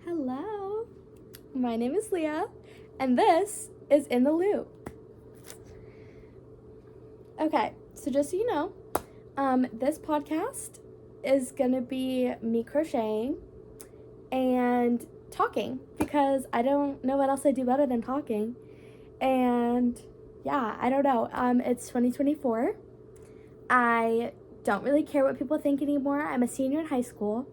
Hello, my name is Leah, and this is In the Loop. Okay, so just so you know, this podcast is gonna be me crocheting and talking because I don't know what else I do better than talking. And yeah, I don't know. It's 2024. I don't really care what people think anymore. I'm a senior in high school.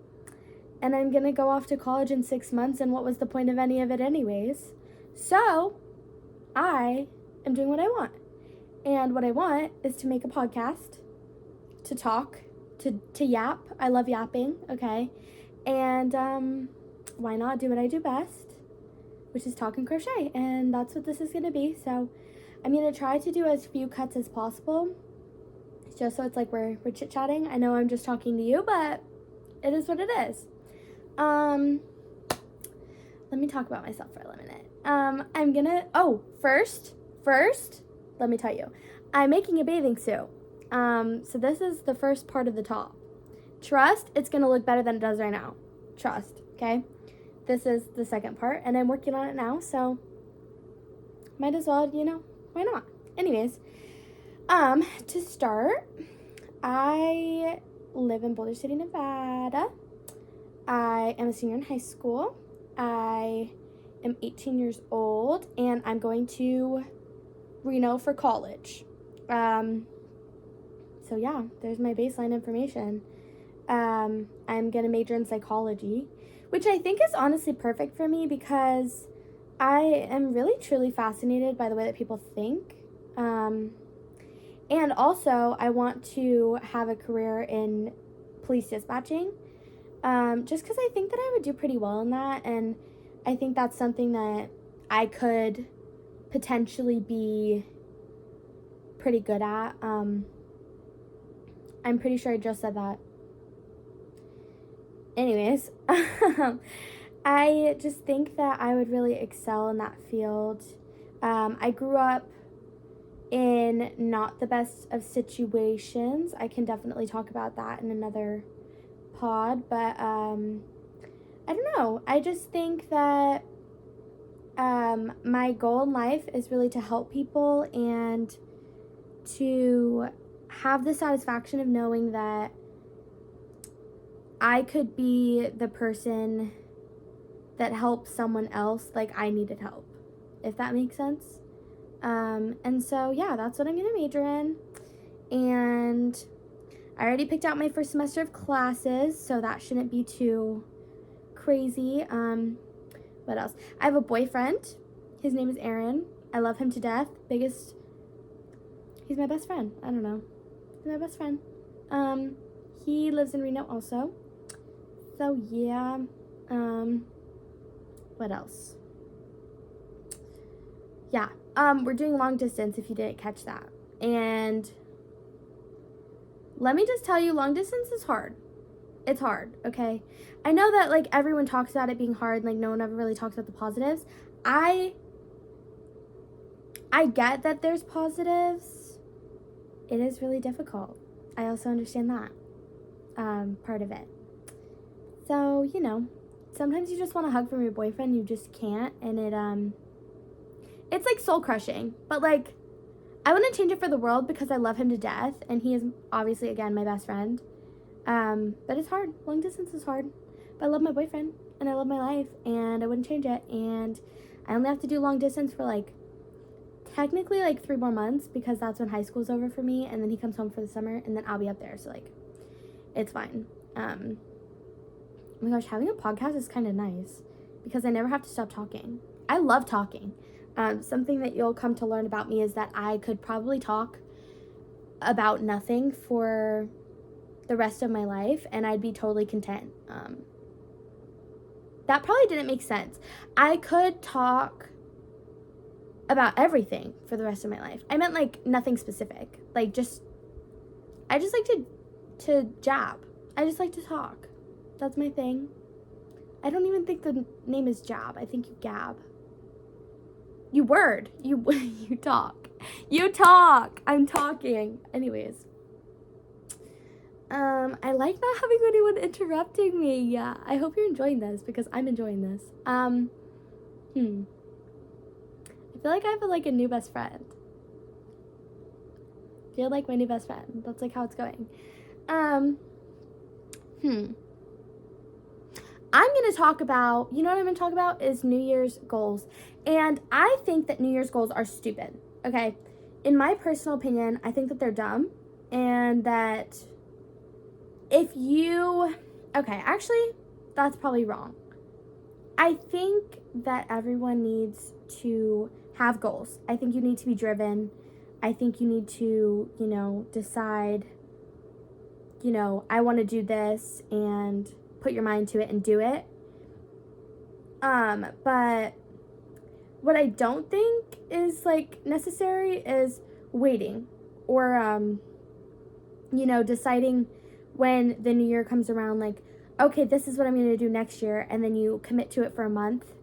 And I'm going to go off to college in 6 months, and what was the point of any of it anyways? So, I am doing what I want. And what I want is to make a podcast, to talk, to yap. I love yapping, okay? And why not do what I do best, which is talk and crochet. And that's what this is going to be. So, I'm going to try to do as few cuts as possible, just so it's like we're chit-chatting. I know I'm just talking to you, but it is what it is. Let me talk about myself for a minute. First, let me tell you, I'm making a bathing suit. So this is the first part of the top. Trust, it's gonna look better than it does right now. Trust, okay? This is the second part, and I'm working on it now, so might as well, why not? Anyways, to start, I live in Boulder City, Nevada. I am a senior in high school. I am 18 years old, and I'm going to Reno for college. So yeah, there's my baseline information. I'm going to major in psychology, which I think is honestly perfect for me because I am really, truly fascinated by the way that people think. And also, I want to have a career in police dispatching. Just because I think that I would do pretty well in that, and I think that's something that I could potentially be pretty good at. I'm pretty sure I just said that. Anyways, I just think that I would really excel in that field. I grew up in not the best of situations. I can definitely talk about that in another pod, but I don't know. I just think that my goal in life is really to help people and to have the satisfaction of knowing that I could be the person that helps someone else like I needed help, if that makes sense. And so yeah, that's what I'm gonna major in, and I already picked out my first semester of classes, so that shouldn't be too crazy. What else? I have a boyfriend. His name is Aaron. I love him to death. He's my best friend. I don't know. He's my best friend. He lives in Reno also. So yeah. What else? Yeah. We're doing long distance if you didn't catch that. And let me just tell you, long distance is hard. It's hard, okay? I know that, like, everyone talks about it being hard, and, like, no one ever really talks about the positives. I get that there's positives. It is really difficult. I also understand that part of it. So, sometimes you just want a hug from your boyfriend, you just can't, and it's, like, soul-crushing, but, like, I wouldn't change it for the world because I love him to death, and he is obviously, again, my best friend. But it's hard. Long distance is hard. But I love my boyfriend, and I love my life, and I wouldn't change it. And I only have to do long distance for, technically, 3 more months because that's when high school's over for me, and then he comes home for the summer, and then I'll be up there. So, it's fine. Oh my gosh, having a podcast is kind of nice because I never have to stop talking. I love talking. Something that you'll come to learn about me is that I could probably talk about nothing for the rest of my life, and I'd be totally content. That probably didn't make sense. I could talk about everything for the rest of my life. I meant, nothing specific. I just like to jab. I just like to talk. That's my thing. I don't even think the name is jab. I think you gab. You word. You talk. You talk. I'm talking. Anyways. I like not having anyone interrupting me. Yeah, I hope you're enjoying this because I'm enjoying this. I feel like I have like a new best friend. Feel like my new best friend. That's like how it's going. I'm going to talk about, you know what I'm going to talk about is New Year's goals. And I think that New Year's goals are stupid. Okay. In my personal opinion, I think that they're dumb and that actually, that's probably wrong. I think that everyone needs to have goals. I think you need to be driven. I think you need to, decide, I want to do this and put your mind to it and do it. But what I don't think is like necessary is waiting or, deciding when the new year comes around, like, okay, this is what I'm going to do next year. And then you commit to it for a month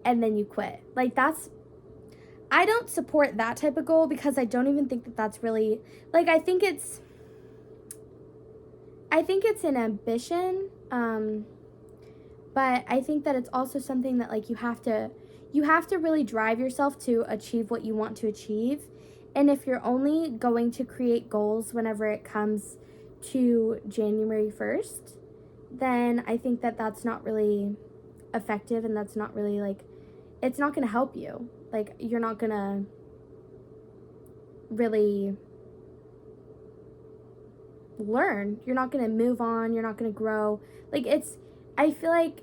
and then you quit. Like I don't support that type of goal because I don't even think that that's really, like, I think it's an ambition, but I think that it's also something that, like, you have to really drive yourself to achieve what you want to achieve. And if you're only going to create goals whenever it comes to January 1st, then I think that that's not really effective and that's not really, like, it's not going to help you. Like, you're not going to really learn. You're not going to move on. You're not going to grow. Like, I feel like,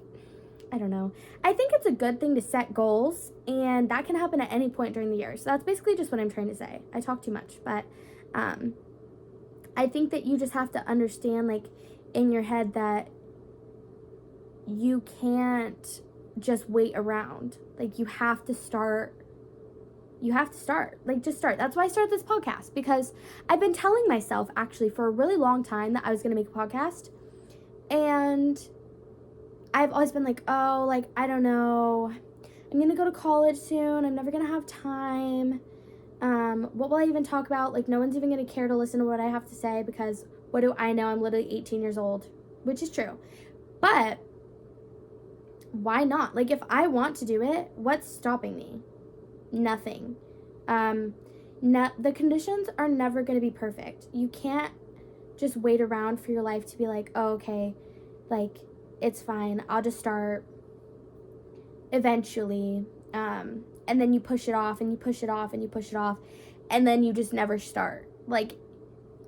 I don't know. I think it's a good thing to set goals, and that can happen at any point during the year. So that's basically just what I'm trying to say. I talk too much, but I think that you just have to understand, like, in your head that you can't just wait around. Like, you have to start. Like, just start. That's why I started this podcast, because I've been telling myself, actually, for a really long time that I was going to make a podcast. And I've always been like, oh, like, I don't know. I'm going to go to college soon. I'm never going to have time. What will I even talk about? Like, no one's even going to care to listen to what I have to say, because what do I know? I'm literally 18 years old, which is true. But why not? Like, if I want to do it, what's stopping me? Nothing. The conditions are never going to be perfect. You can't just wait around for your life to be like, oh, okay, like, it's fine. I'll just start eventually. And then you push it off and you push it off and you push it off. And then you just never start. Like,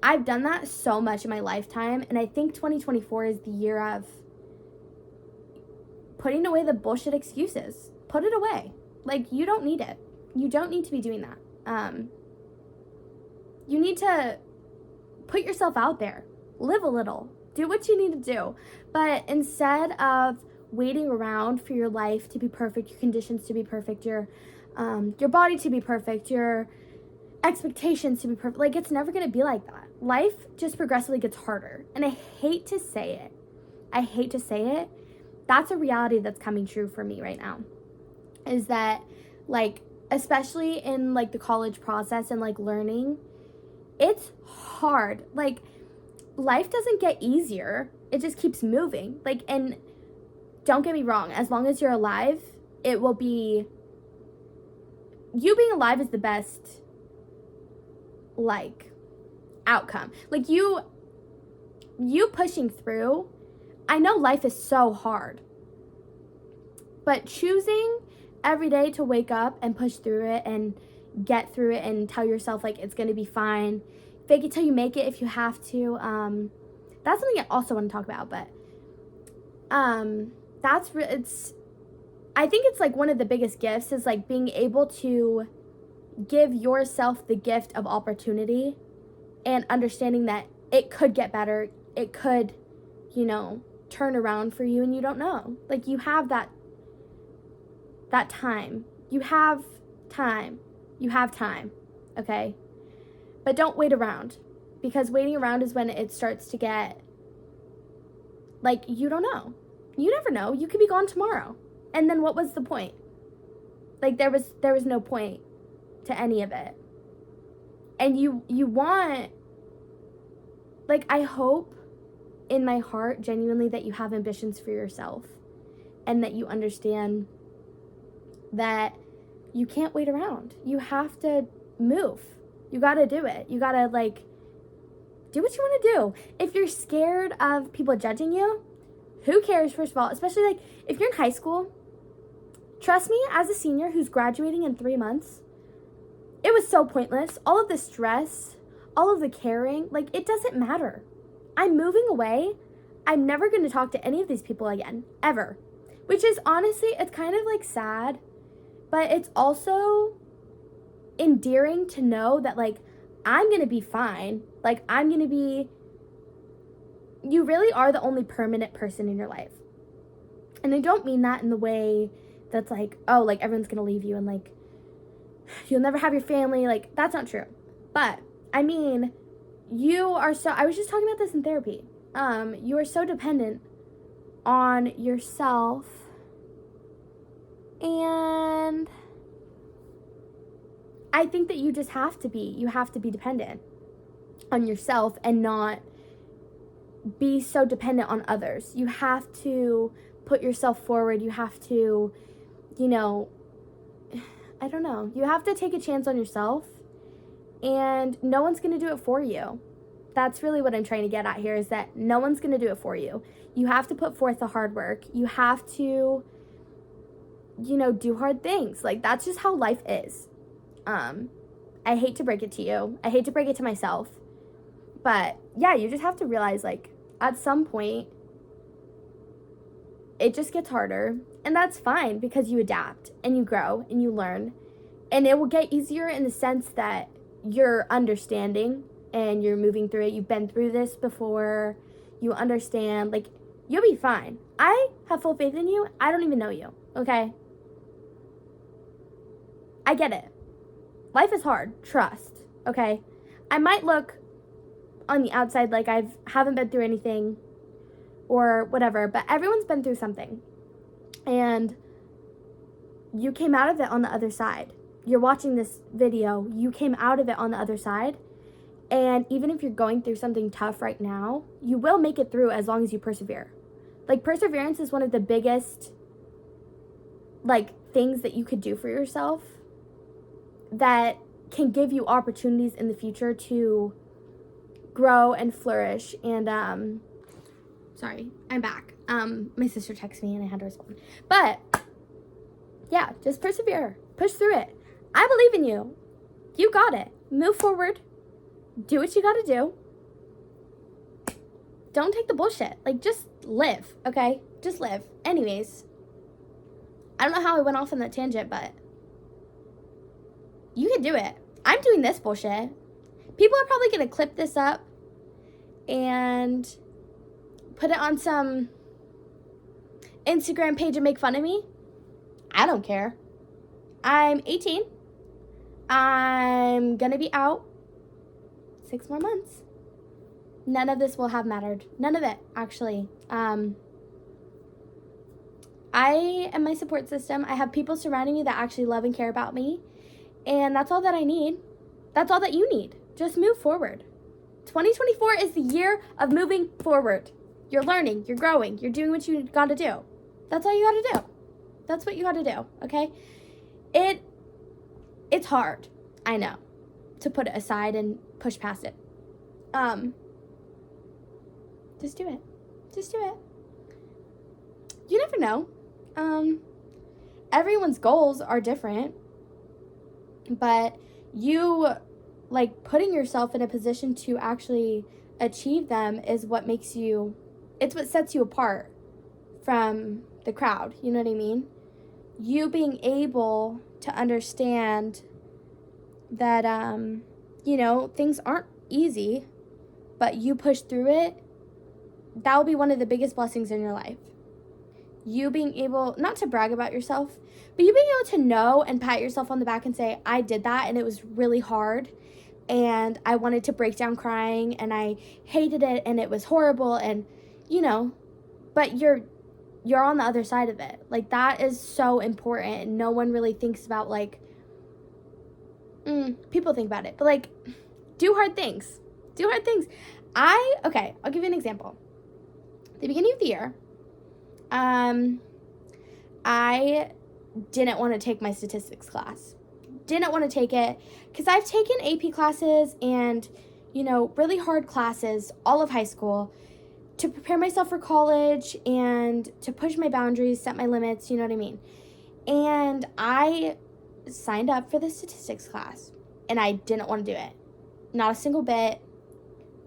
I've done that so much in my lifetime. And I think 2024 is the year of putting away the bullshit excuses. Put it away. Like, you don't need it. You don't need to be doing that. You need to put yourself out there. Live a little. Do what you need to do. But instead of waiting around for your life to be perfect, your conditions to be perfect, your body to be perfect, your expectations to be perfect, like, it's never going to be like that. Life just progressively gets harder. And I hate to say it. That's a reality that's coming true for me right now. Is that, like, especially in, like, the college process and, like, learning, it's hard. Like, life doesn't get easier. It just keeps moving. Like, and don't get me wrong, as long as you're alive, it will be, you being alive is the best, like, outcome. Like, you pushing through, I know life is so hard, but choosing every day to wake up and push through it and get through it and tell yourself, like, it's going to be fine. Fake it till you make it if you have to. That's something I also want to talk about, but I think it's, like, one of the biggest gifts is, like, being able to give yourself the gift of opportunity and understanding that it could get better. It could, turn around for you, and you don't know. Like, you have that time. You have time. Okay? But don't wait around, because waiting around is when it starts to get, like, you don't know. You never know. You could be gone tomorrow. And then what was the point? Like, there was no point to any of it. And you want, like, I hope in my heart genuinely that you have ambitions for yourself and that you understand that you can't wait around. You have to move. You got to do it. You got to like do what you want to do. If you're scared of people judging you, who cares, first of all? Especially like if you're in high school, trust me, as a senior who's graduating in 3 months, it was so pointless. All of the stress, all of the caring, like it doesn't matter. I'm moving away. I'm never going to talk to any of these people again, ever. Which is honestly, it's kind of like sad, but it's also endearing to know that like I'm going to be fine. Like I'm going to be, you really are the only permanent person in your life. And I don't mean that in the way that's like, oh, like everyone's going to leave you and like you'll never have your family. Like that's not true. But I mean, you are so, I was just talking about this in therapy. You are so dependent on yourself, and I think that you just have to be dependent on yourself and not be so dependent on others. You have to put yourself forward. You have to, you know, I don't know. You have to take a chance on yourself, and no one's going to do it for you. That's really what I'm trying to get at here, is that no one's going to do it for you. You have to put forth the hard work. You have to, you know, do hard things. Like, that's just how life is. I hate to break it to you. I hate to break it to myself. But, yeah, you just have to realize, like, at some point, it just gets harder. And that's fine because you adapt and you grow and you learn. And it will get easier in the sense that you're understanding and you're moving through it. You've been through this before. You understand. Like, you'll be fine. I have full faith in you. I don't even know you, okay? I get it. Life is hard. Trust, okay? I might look on the outside like I haven't been through anything or whatever, but everyone's been through something. And you came out of it on the other side. You're watching this video. You came out of it on the other side. And even if you're going through something tough right now, you will make it through as long as you persevere. Like, perseverance is one of the biggest, like, things that you could do for yourself that can give you opportunities in the future to grow and flourish. And, sorry, I'm back. My sister texted me and I had to respond. But, yeah, just persevere. Push through it. I believe in you. You got it. Move forward. Do what you gotta do. Don't take the bullshit. Like, just live, okay? Just live. Anyways, I don't know how I went off on that tangent, but you can do it. I'm doing this bullshit. People are probably gonna clip this up and put it on some Instagram page and make fun of me. I don't care. I'm 18. I'm gonna be out 6 more months. None of this will have mattered. None of it, actually. I am my support system. I have people surrounding me that actually love and care about me. And that's all that I need. That's all that you need. Just move forward. 2024 is the year of moving forward. You're learning. You're growing. You're doing what you gotta do. That's all you gotta do. That's what you gotta do, okay? It's hard. I know. To put it aside and push past it. Just do it. Just do it. You never know. Everyone's goals are different, but you, like, putting yourself in a position to actually achieve them is what makes you, it's what sets you apart from the crowd. You know what I mean? You being able to understand that, you know, things aren't easy, but you push through it, that will be one of the biggest blessings in your life. You being able, not to brag about yourself, but you being able to know and pat yourself on the back and say, I did that and it was really hard and I wanted to break down crying and I hated it and it was horrible and, you know, but you're on the other side of it. Like, that is so important. No one really thinks about, like, people think about it, but, like, do hard things. Do hard things. Okay, I'll give you an example. the beginning of the year, I didn't want to take my statistics class. Didn't want to take it because I've taken AP classes and, really hard classes all of high school to prepare myself for college and to push my boundaries, set my limits, you know what I mean? And I signed up for the statistics class and I didn't want to do it. Not a single bit.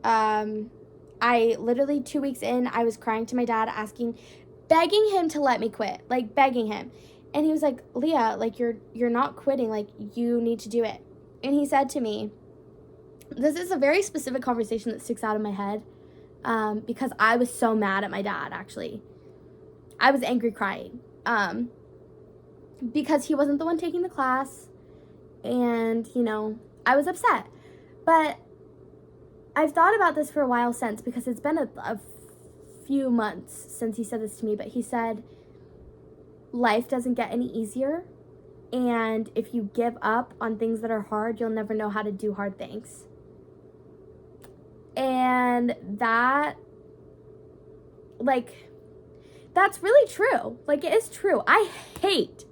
I literally 2 weeks in, I was crying to my dad, begging him to let me quit, like begging him. And he was like, Leah, like you're not quitting, like you need to do it. And he said to me, this is a very specific conversation that sticks out of my head, because I was so mad at my dad, actually. I was angry crying, because he wasn't the one taking the class, and, I was upset. But I've thought about this for a while since, because it's been a few months since he said this to me, but he said, life doesn't get any easier, and if you give up on things that are hard, you'll never know how to do hard things. And that, that's really true. Like, it is true. I hated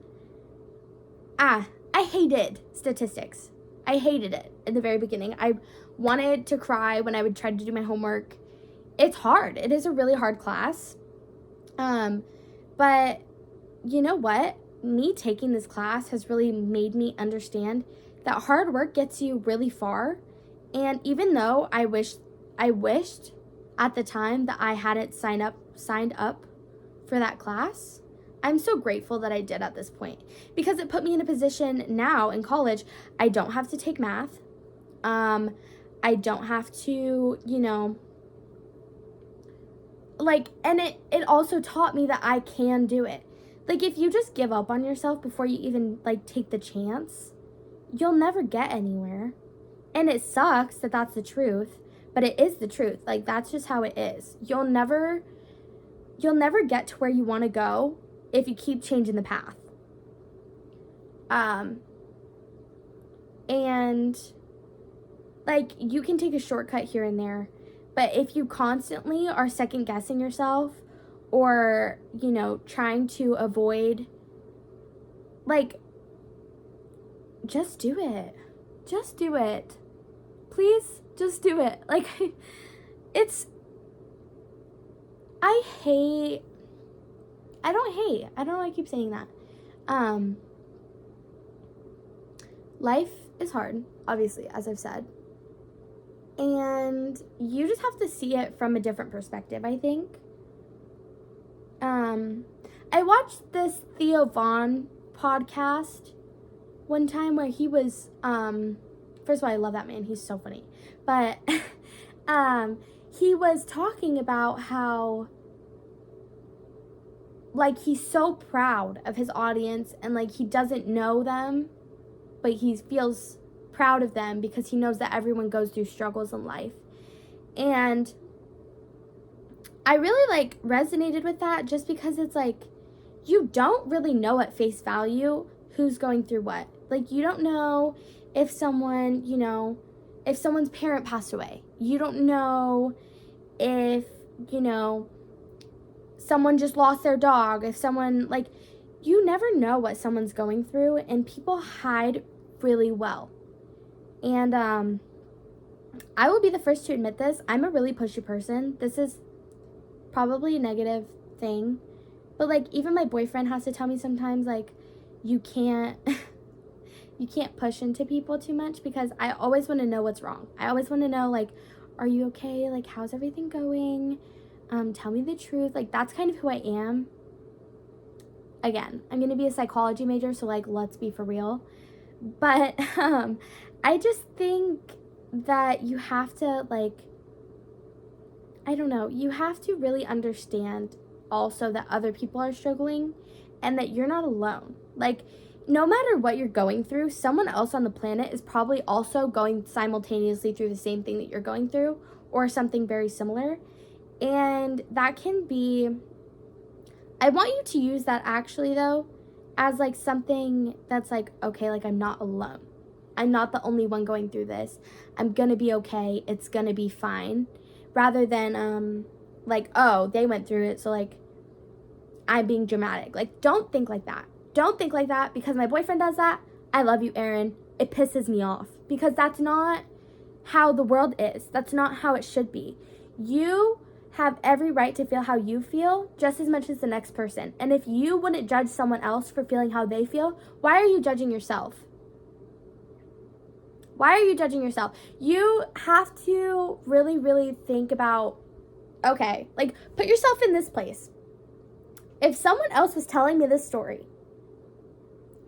statistics. I hated it in the very beginning. I wanted to cry when I would try to do my homework. It's hard. It is a really hard class. But you know what? Me taking this class has really made me understand that hard work gets you really far. And even though I wished at the time that I hadn't signed up for that class, I'm so grateful that I did at this point, because it put me in a position now in college. I don't have to take math. I don't have to, and it also taught me that I can do it. Like, if you just give up on yourself before you even, take the chance, you'll never get anywhere. And it sucks that that's the truth, but it is the truth. Like, that's just how it is. You'll never get to where you want to go if you keep changing the path. And, you can take a shortcut here and there, but if you constantly are second-guessing yourself or, trying to avoid, just do it. Just do it. Please, just do it. I don't know why I keep saying that. Life is hard, obviously, as I've said. And you just have to see it from a different perspective, I think. I watched this Theo Von podcast one time where he was, first of all, I love that man. He's so funny. But he was talking about how, he's so proud of his audience and, he doesn't know them, but he feels proud of them because he knows that everyone goes through struggles in life. And I really, resonated with that just because it's, you don't really know at face value who's going through what. You don't know if someone, if someone's parent passed away. You don't know if, someone just lost their dog. If someone, you never know what someone's going through, and people hide really well. And I will be the first to admit this. I'm a really pushy person. This is probably a negative thing. But, even my boyfriend has to tell me sometimes, you can't... you can't push into people too much, because I always want to know what's wrong. I always want to know, are you okay? How's everything going? Tell me the truth. That's kind of who I am. Again, I'm going to be a psychology major, so, let's be for real. But, I just think that you have to, I don't know, you have to really understand also that other people are struggling and that you're not alone. No matter what you're going through, someone else on the planet is probably also going simultaneously through the same thing that you're going through, or something very similar. And that can be, I want you to use that actually, though, as something that's okay, I'm not alone. I'm not the only one going through this. I'm gonna be okay. It's gonna be fine. Rather than like, oh, they went through it, so, like, I'm being dramatic. Like, don't think like that. Don't think like that because my boyfriend does that. I love you, Aaron. It pisses me off because that's not how the world is. That's not how it should be. You have every right to feel how you feel just as much as the next person. And if you wouldn't judge someone else for feeling how they feel, why are you judging yourself? Why are you judging yourself? You have to really, really think about, okay, like, put yourself in this place. If someone else was telling me this story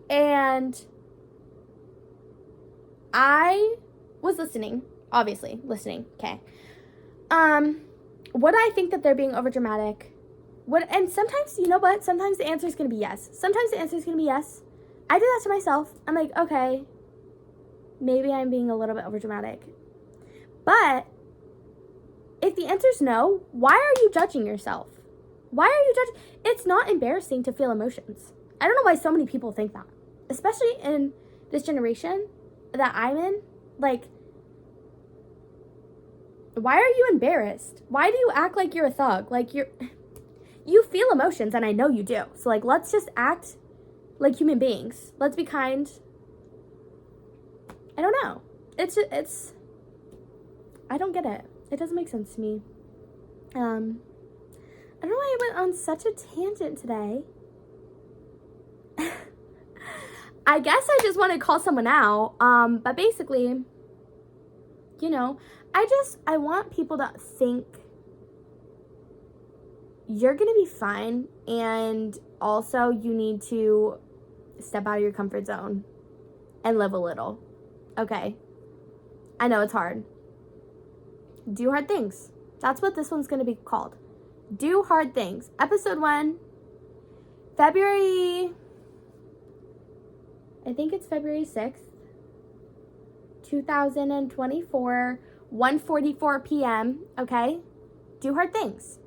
and I was listening, obviously listening, okay, would I think that they're being overdramatic? And sometimes, you know what? Sometimes the answer is going to be yes. Sometimes the answer is going to be yes. I do that to myself. I'm like, okay, maybe I'm being a little bit overdramatic. But if the answer is no, why are you judging yourself? Why are you judging? It's not embarrassing to feel emotions. I don't know why so many people think that. Especially in this generation that I'm in. Like, why are you embarrassed? Why do you act like you're a thug? Like, you feel emotions, and I know you do. So, like, let's just act like human beings. Let's be kind. I don't know. It's I don't get it. It doesn't make sense to me. I don't know why I went on such a tangent today. I guess I just want to call someone out. But basically, you know, I want people to think you're going to be fine. And also you need to step out of your comfort zone and live a little. Okay. I know it's hard. Do hard things. That's what this one's going to be called. Do hard things. Episode 1, February 6th, 2024, 1:44 p.m., okay? Do hard things.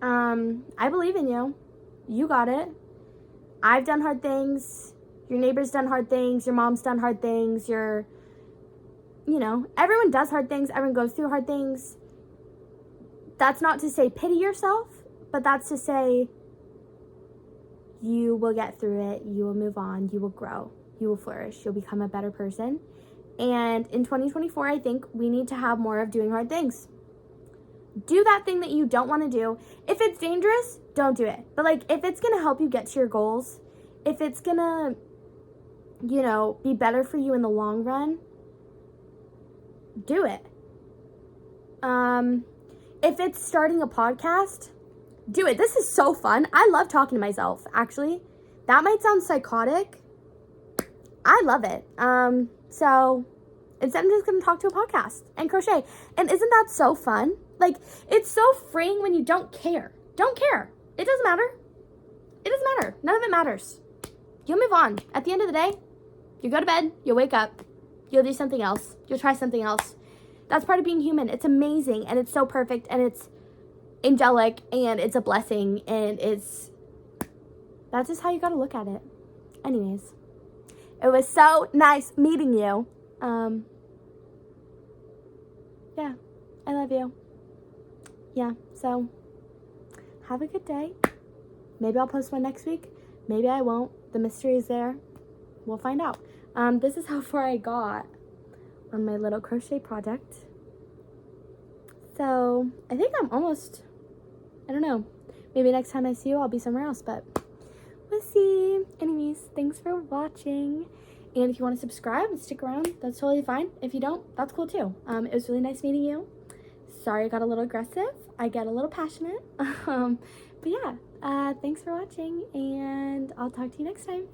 I believe in you. You got it. I've done hard things. Your neighbor's done hard things. Your mom's done hard things. Everyone does hard things. Everyone goes through hard things. That's not to say pity yourself, but that's to say you will get through it. You will move on. You will grow. You will flourish. You'll become a better person. And in 2024, I think we need to have more of doing hard things. Do that thing that you don't want to do. If it's dangerous, don't do it. But, like, if it's going to help you get to your goals, if it's going to, be better for you in the long run, do it. If it's starting a podcast, do it. This is so fun. I love talking to myself, actually. That might sound psychotic. I love it. So instead I'm just going to talk to a podcast and crochet. And isn't that so fun? Like, it's so freeing when you don't care. Don't care. It doesn't matter. It doesn't matter. None of it matters. You'll move on. At the end of the day, you go to bed, you'll wake up, you'll do something else. You'll try something else. That's part of being human. It's amazing, and it's so perfect, and it's angelic, and it's a blessing, and that's just how you gotta look at it. Anyways, it was so nice meeting you. Yeah, I love you. Yeah, so have a good day. Maybe I'll post one next week. Maybe I won't. The mystery is there. We'll find out. This is how far I got on my little crochet project. So I think I'm almost, I don't know, maybe next time I see you I'll be somewhere else, but we'll see. Anyways, thanks for watching, and if you want to subscribe and stick around, that's totally fine. If you don't, that's cool too. It was really nice meeting you. Sorry I got a little aggressive. I get a little passionate. But yeah, thanks for watching, and I'll talk to you next time.